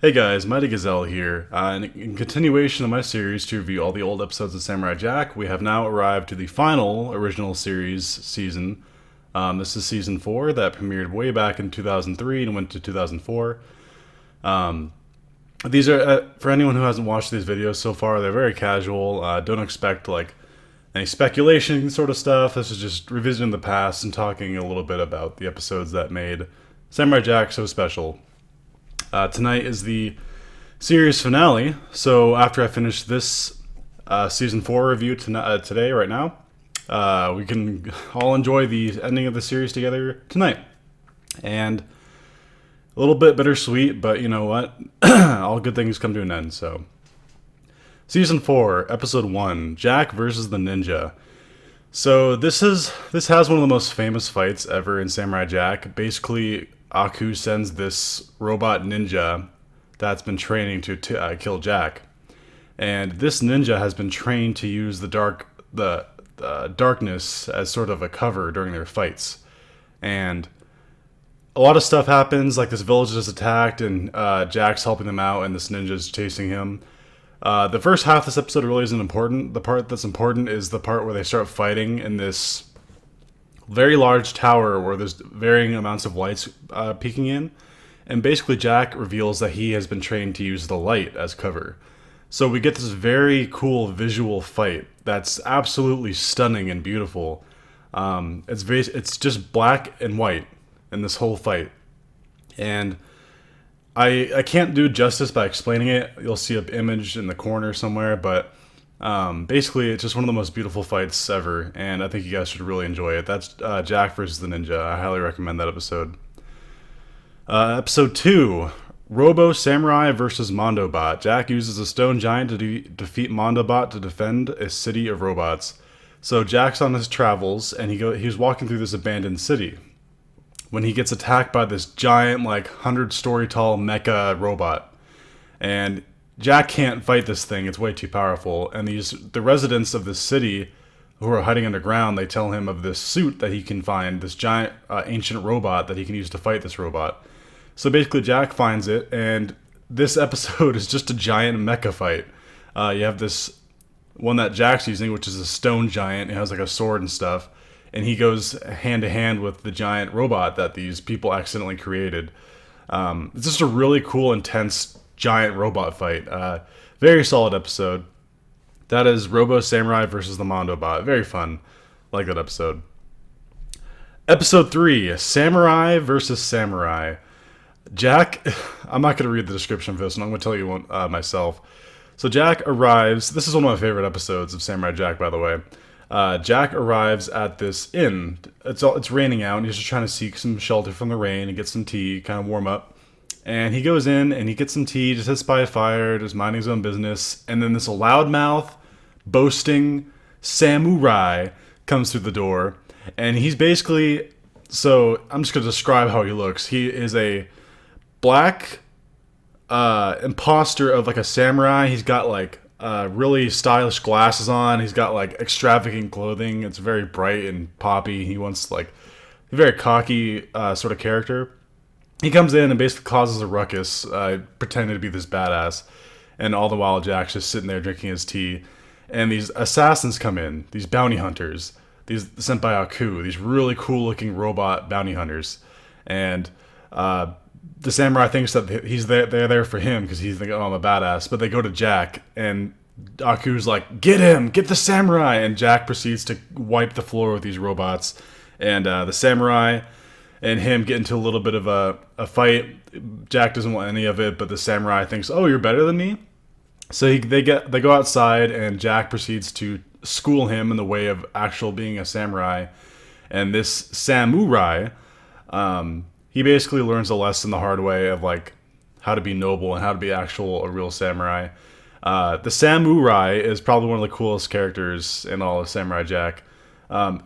Hey guys, Mighty Gazelle here. In continuation of my series to review all the old episodes of Samurai Jack, we have now arrived to the final original series season. This is season 4 that premiered way back in 2003 and went to 2004. These are, for anyone who hasn't watched these videos so far, they're very casual. Don't expect any speculation sort of stuff. This is just revisiting the past and talking a little bit about the episodes that made Samurai Jack so special. Tonight is the series finale, so after I finish this season 4 review today, right now, we can all enjoy the ending of the series together tonight. And a little bit bittersweet, but you know what? All good things come to an end, so. Season 4, Episode 1, Jack versus the Ninja. So this has one of the most famous fights ever in Samurai Jack. Basically, Aku sends this robot ninja that's been training to kill Jack, and this ninja has been trained to use the darkness as sort of a cover during their fights. And a lot of stuff happens, like this village is attacked, and Jack's helping them out, and this ninja's chasing him. The first half of this episode really isn't important. The part that's important is the part where they start fighting in this very large tower where there's varying amounts of lights peeking in, and basically Jack reveals that he has been trained to use the light as cover. So we get this very cool visual fight that's absolutely stunning and beautiful. It's just black and white in this whole fight, and I can't do justice by explaining it. You'll see an image in the corner somewhere, but basically, it's just one of the most beautiful fights ever, and I think you guys should really enjoy it. That's Jack versus the Ninja. I highly recommend that episode. Episode 2, Robo Samurai versus Mondobot. Jack uses a stone giant to defeat Mondobot to defend a city of robots. So Jack's on his travels, and he's walking through this abandoned city when he gets attacked by this giant, 100-story tall mecha robot. And Jack can't fight this thing, it's way too powerful, and the residents of this city who are hiding underground, they tell him of this suit that he can find, this giant ancient robot that he can use to fight this robot. So basically Jack finds it, and this episode is just a giant mecha fight. You have this one that Jack's using, which is a stone giant. It has a sword and stuff, and he goes hand to hand with the giant robot that these people accidentally created. It's just a really cool, intense giant robot fight. Very solid episode. That is Robo Samurai versus the Mondobot. Very fun. Like that episode. Episode 3, Samurai versus Samurai. Jack, I'm not going to read the description for this one. I'm going to tell you one myself. So Jack arrives. This is one of my favorite episodes of Samurai Jack, by the way. Jack arrives at this inn. It's raining out, and he's just trying to seek some shelter from the rain and get some tea, kind of warm up. And he goes in and he gets some tea, just sits by a fire, just minding his own business. And then this loudmouth, boasting samurai comes through the door. And he's basically, so I'm just going to describe how he looks. He is a black imposter of a samurai. He's got really stylish glasses on. He's got extravagant clothing. It's very bright and poppy. He wants a very cocky sort of character. He comes in and basically causes a ruckus, pretending to be this badass, and all the while Jack's just sitting there drinking his tea, and these assassins come in, these bounty hunters, these sent by Aku, these really cool-looking robot bounty hunters, and the samurai thinks that they're there for him because he's thinking, oh, I'm a badass, but they go to Jack, and Aku's like, get him, get the samurai, and Jack proceeds to wipe the floor with these robots, and the samurai and him get into a little bit of a fight. Jack doesn't want any of it, but the samurai thinks, oh, you're better than me? So they go outside, and Jack proceeds to school him in the way of actual being a samurai. And this samurai, he basically learns a lesson the hard way of how to be noble and how to be a real samurai. The samurai is probably one of the coolest characters in all of Samurai Jack.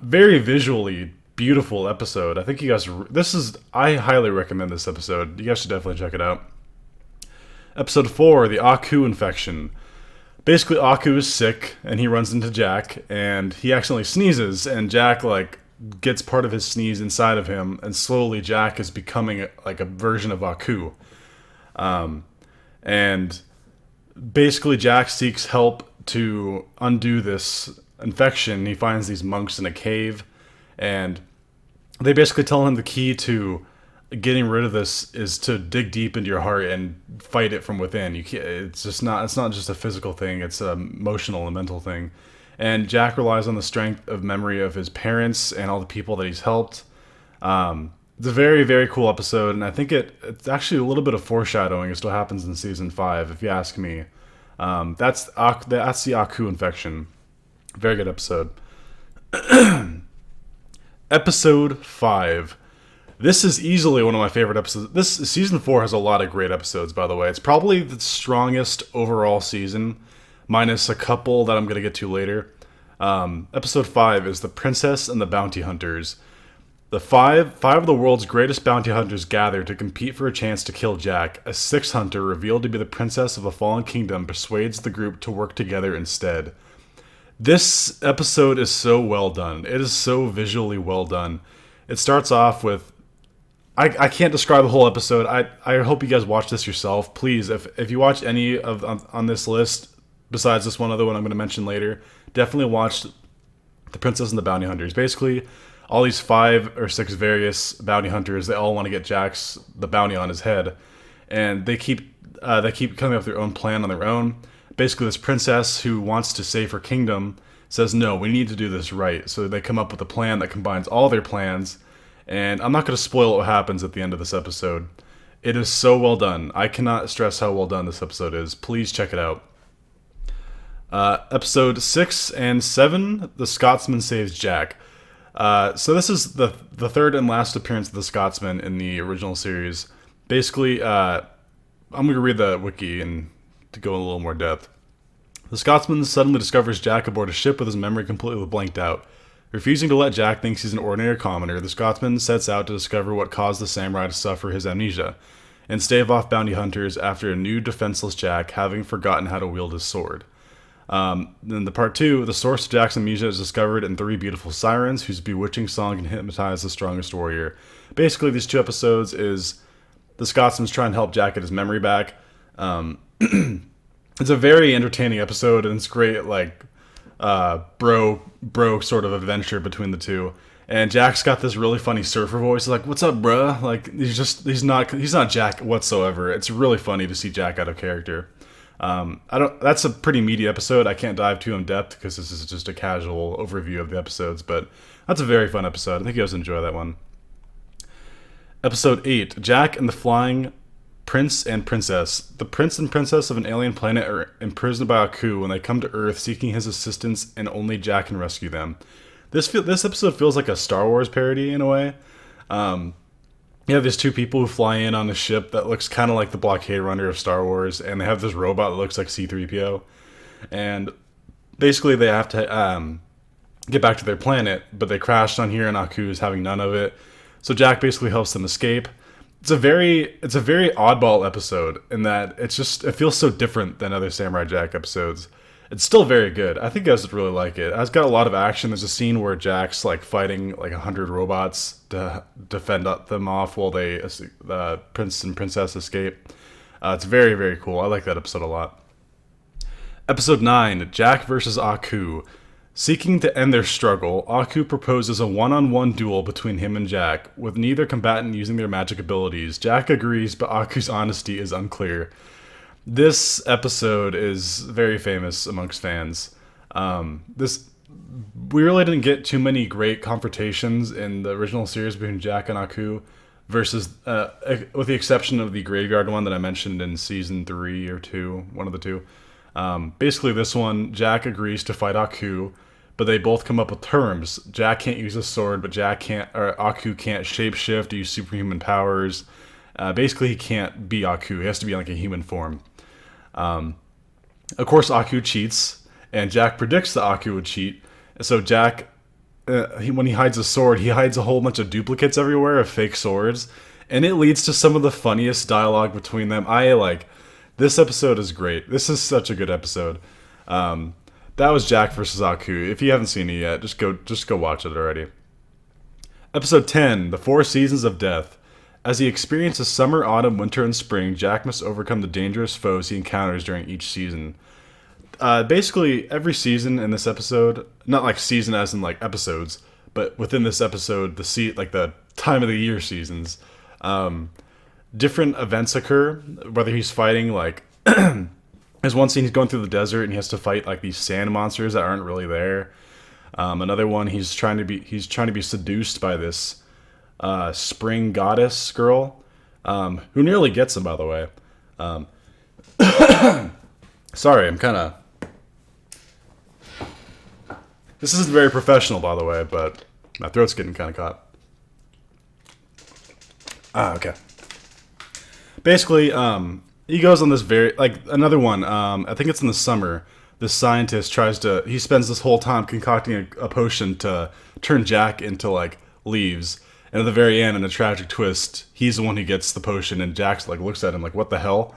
Very visually beautiful episode. I think you guys, I highly recommend this episode. You guys should definitely check it out. Episode 4, the Aku infection. Basically, Aku is sick, and he runs into Jack, and he accidentally sneezes, and Jack, gets part of his sneeze inside of him, and slowly Jack is becoming, a version of Aku. And basically Jack seeks help to undo this infection. He finds these monks in a cave, and they basically tell him the key to getting rid of this is to dig deep into your heart and fight it from within. You can't, it's not just a physical thing, it's an emotional and mental thing. And Jack relies on the strength of memory of his parents and all the people that he's helped. It's a very, very cool episode, and I think it's actually a little bit of foreshadowing as to what happens in season 5, if you ask me. That's the Aku infection. Very good episode. Episode 5. This is easily one of my favorite episodes. This season 4 has a lot of great episodes, by the way. It's probably the strongest overall season, minus a couple that I'm going to get to later. Episode 5 is The Princess and the Bounty Hunters. The five of the world's greatest bounty hunters gather to compete for a chance to kill Jack. A sixth hunter, revealed to be the princess of a fallen kingdom, persuades the group to work together instead. This episode is so well done. It is so visually well done. It starts off with... I can't describe the whole episode. I hope you guys watch this yourself. Please, if you watch any of on this list, besides this one other one I'm going to mention later, definitely watch The Princess and the Bounty Hunters. Basically, all these 5 or 6 various bounty hunters, they all want to get the bounty on his head, and they keep coming up with their own plan on their own. Basically, this princess who wants to save her kingdom says, no, we need to do this right. So they come up with a plan that combines all their plans, and I'm not going to spoil what happens at the end of this episode. It is so well done. I cannot stress how well done this episode is. Please check it out. Episode 6 and 7, The Scotsman Saves Jack. So this is the third and last appearance of the Scotsman in the original series. Basically, I'm going to read the wiki and to go in a little more depth. The Scotsman suddenly discovers Jack aboard a ship with his memory completely blanked out. Refusing to let Jack think he's an ordinary commoner, the Scotsman sets out to discover what caused the samurai to suffer his amnesia, and stave off bounty hunters after a new defenseless Jack having forgotten how to wield his sword. Then the part 2, the source of Jack's amnesia is discovered in 3 beautiful sirens whose bewitching song can hypnotize the strongest warrior. Basically, these 2 episodes is the Scotsman's trying to help Jack get his memory back. It's a very entertaining episode, and it's great, like, bro sort of adventure between the 2. And Jack's got this really funny surfer voice. He's like, "What's up, bruh?" Like, he's not Jack whatsoever. It's really funny to see Jack out of character. That's a pretty meaty episode. I can't dive too in depth because this is just a casual overview of the episodes, but that's a very fun episode. I think you guys enjoy that one. Episode 8, Jack and the Flying Prince and Princess. The prince and princess of an alien planet are imprisoned by Aku when they come to Earth seeking his assistance, and only Jack can rescue them. This episode feels like a Star Wars parody in a way. You have these 2 people who fly in on a ship that looks kind of like the blockade runner of Star Wars, and they have this robot that looks like C-3PO. And basically they have to get back to their planet, but they crashed on here and Aku is having none of it. So Jack basically helps them escape. It's a very oddball episode in that it feels so different than other Samurai Jack episodes. It's still very good. I think you guys would really like it. It's got a lot of action. There's a scene where Jack's like fighting like 100 robots to defend them off while the prince and princess escape. It's very, very cool. I like that episode a lot. Episode 9, Jack versus Aku. Seeking to end their struggle, Aku proposes a one-on-one duel between him and Jack, with neither combatant using their magic abilities. Jack agrees, but Aku's honesty is unclear. This episode is very famous amongst fans. We really didn't get too many great confrontations in the original series between Jack and Aku, versus, with the exception of the graveyard one that I mentioned in season 3 or 2, one of the 2. Basically, this one, Jack agrees to fight Aku, but they both come up with terms. Jack can't use a sword, but Aku can't shapeshift, use superhuman powers. Basically, he can't be Aku. He has to be like a human form. Of course, Aku cheats, and Jack predicts that Aku would cheat. So Jack, when he hides a sword, he hides a whole bunch of duplicates everywhere of fake swords, and it leads to some of the funniest dialogue between them. This episode is great. This is such a good episode. That was Jack versus Aku. If you haven't seen it yet, just go watch it already. Episode 10, The 4 Seasons of Death. As he experiences summer, autumn, winter, and spring, Jack must overcome the dangerous foes he encounters during each season. Basically, every season in this episode, not like season as in like episodes, but within this episode, the time of the year seasons, different events occur. Whether he's fighting like, there's one scene he's going through the desert and he has to fight like these sand monsters that aren't really there. Another one he's trying to be seduced by this spring goddess girl, who nearly gets him, by the way. Sorry, I'm kind of. This isn't very professional, by the way, but my throat's getting kind of caught. Okay. Basically, he goes on this another one. I think it's in the summer. This scientist he spends this whole time concocting a potion to turn Jack into like leaves. And at the very end, in a tragic twist, he's the one who gets the potion, and Jack's like looks at him like, "What the hell?"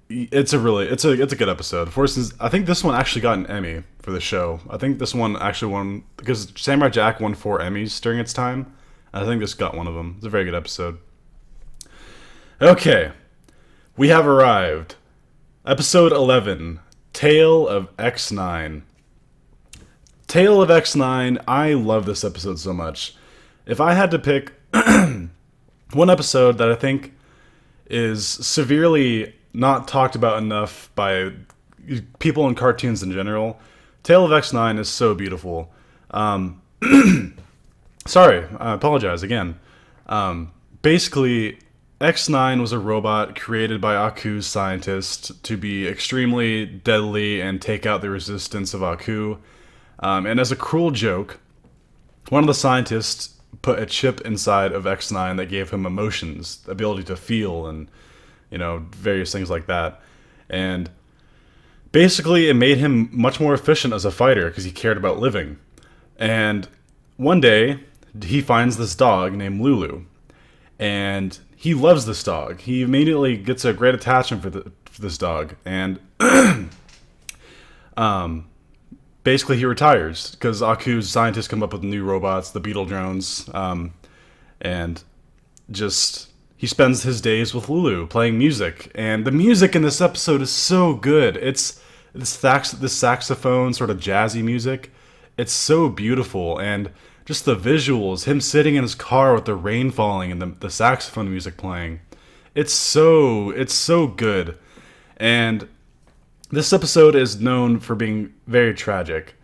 It's a good episode. For instance, I think this one actually got an Emmy for the show. I think this one actually won because Samurai Jack won 4 Emmys during its time. I think this got one of them. It's a very good episode. Okay, we have arrived. Episode 11, Tale of X9. Tale of X9. I love this episode so much. If I had to pick one episode that I think is severely not talked about enough by people in cartoons in general, Tale of X9 is so beautiful. Sorry, I apologize again. Basically, X9 was a robot created by Aku's scientist to be extremely deadly and take out the resistance of Aku. And as a cruel joke, one of the scientists put a chip inside of X9 that gave him emotions, the ability to feel, and various things like that. And basically, it made him much more efficient as a fighter because he cared about living. And one day, he finds this dog named Lulu, and he loves this dog. He immediately gets a great attachment for this dog, and basically he retires because Aku's scientists come up with new robots, the beetle drones, and just he spends his days with Lulu playing music. And the music in this episode is so good. It's this saxophone sort of jazzy music. It's so beautiful, and just the visuals, him sitting in his car with the rain falling and the saxophone music playing. It's so good. And this episode is known for being very tragic.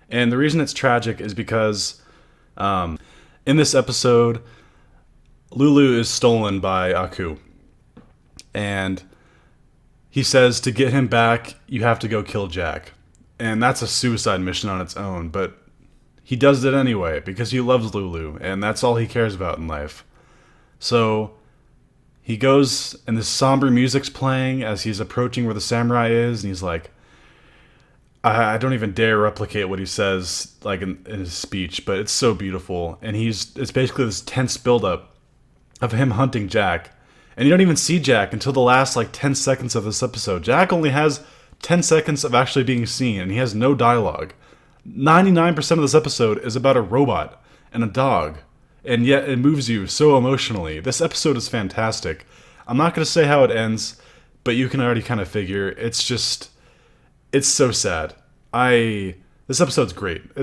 And the reason it's tragic is because in this episode, Lulu is stolen by Aku. And he says to get him back, you have to go kill Jack. And that's a suicide mission on its own, but he does it anyway because he loves Lulu, and that's all he cares about in life. So he goes, and this somber music's playing as he's approaching where the samurai is, and he's like, I don't even dare replicate what he says like in his speech, but it's so beautiful. And it's basically this tense buildup of him hunting Jack. And you don't even see Jack until the last 10 seconds of this episode. Jack only has 10 seconds of actually being seen, and he has no dialogue. 99% of this episode is about a robot and a dog, and yet it moves you so emotionally. This episode is fantastic. I'm not going to say how it ends, but you can already kind of figure. It's so sad. This episode's great.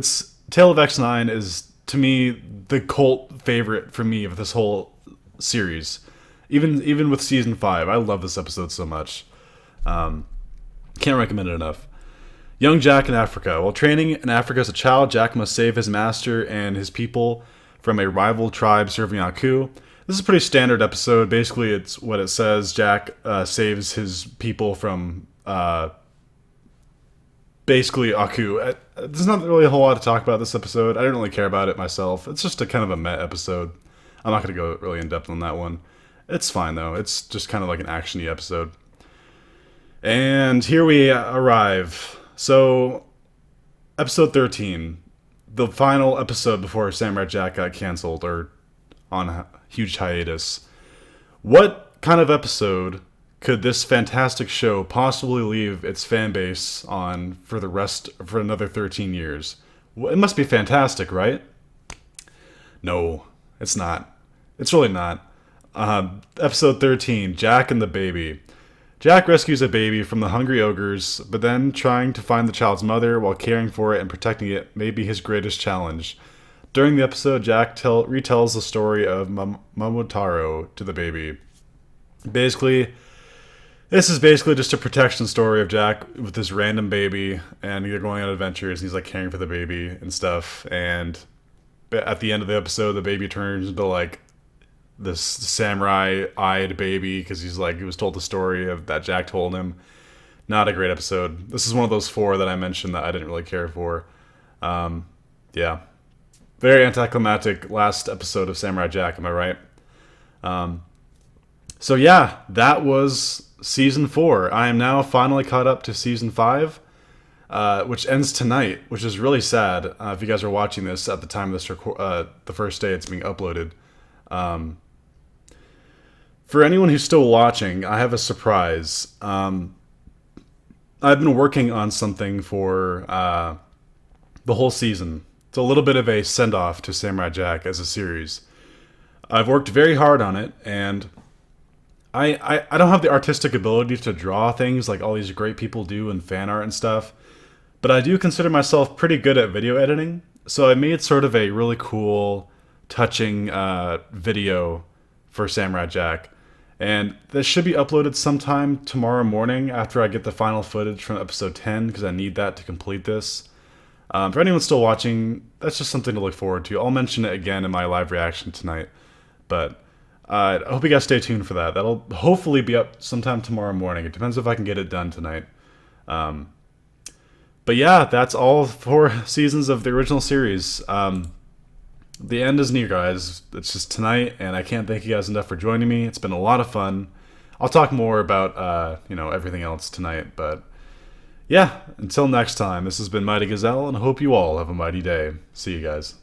Tale of X9 is, to me, the cult favorite for me of this whole series. Even with season 5, I love this episode so much. Can't recommend it enough. Young Jack in Africa. While training in Africa as a child, Jack must save his master and his people from a rival tribe serving Aku. This is a pretty standard episode. Basically, it's what it says. Jack saves his people from basically Aku. There's not really a whole lot to talk about this episode. I don't really care about it myself. It's just a kind of a meh episode. I'm not going to go really in depth on that one. It's fine, though. It's just kind of like an action-y episode. And here we arrive. So, episode 13, the final episode before Samurai Jack got canceled or on a huge hiatus. What kind of episode could this fantastic show possibly leave its fan base on for another 13 years? It must be fantastic, right? No, it's not. It's really not. Episode 13, Jack and the Baby. Jack rescues a baby from the hungry ogres, but then trying to find the child's mother while caring for it and protecting it may be his greatest challenge. During the episode, Jack retells the story of Momotaro to the baby. Basically, this is basically just a protection story of Jack with this random baby, and they're going on adventures, and he's like caring for the baby and stuff. And at the end of the episode, the baby turns into like this samurai-eyed baby because he was told the story of that Jack told him. Not a great episode. This is one of those 4 that I mentioned that I didn't really care for. Yeah. Very anticlimactic last episode of Samurai Jack, am I right? So yeah, that was Season 4. I am now finally caught up to Season 5, which ends tonight, which is really sad if you guys are watching this at the time of this the first day it's being uploaded. For anyone who's still watching, I have a surprise. I've been working on something for the whole season. It's a little bit of a send-off to Samurai Jack as a series. I've worked very hard on it, and I don't have the artistic ability to draw things like all these great people do in fan art and stuff, but I do consider myself pretty good at video editing, so I made sort of a really cool, touching video for Samurai Jack. And this should be uploaded sometime tomorrow morning after I get the final footage from episode 10, because I need that to complete this. For anyone still watching, that's just something to look forward to. I'll mention it again in my live reaction tonight. But I hope you guys stay tuned for that. That'll hopefully be up sometime tomorrow morning. It depends if I can get it done tonight. But yeah, that's all 4 seasons of the original series. The end is near, guys. It's just tonight, and I can't thank you guys enough for joining me. It's been a lot of fun. I'll talk more about everything else tonight, but yeah, until next time, this has been Mighty Gazelle, and I hope you all have a mighty day. See you guys.